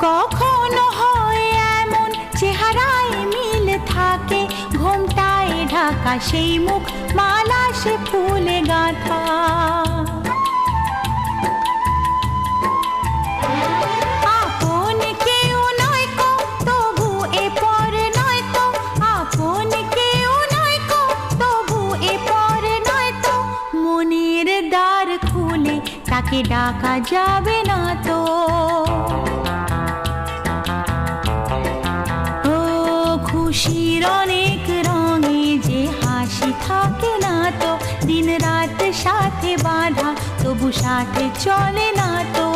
কখনো হয় এমন চেহারায় মিল থাকে, ঘোমটায় ঢাকা সেই মুখ, মালা সে ফুলে গাঁথা। আপন কেউ নয় কো তবু এ পর নয় তো, আপন কেউ নয় কো তবু এ পর নয় তো, মনের দ্বার খুলে তাকে ডাকা যাবে না তো। খুশির অনেক রঙে যে হাসি থাকে না তো, দিন রাত সাথে বাঁধা তবু সাথে চলে না তো।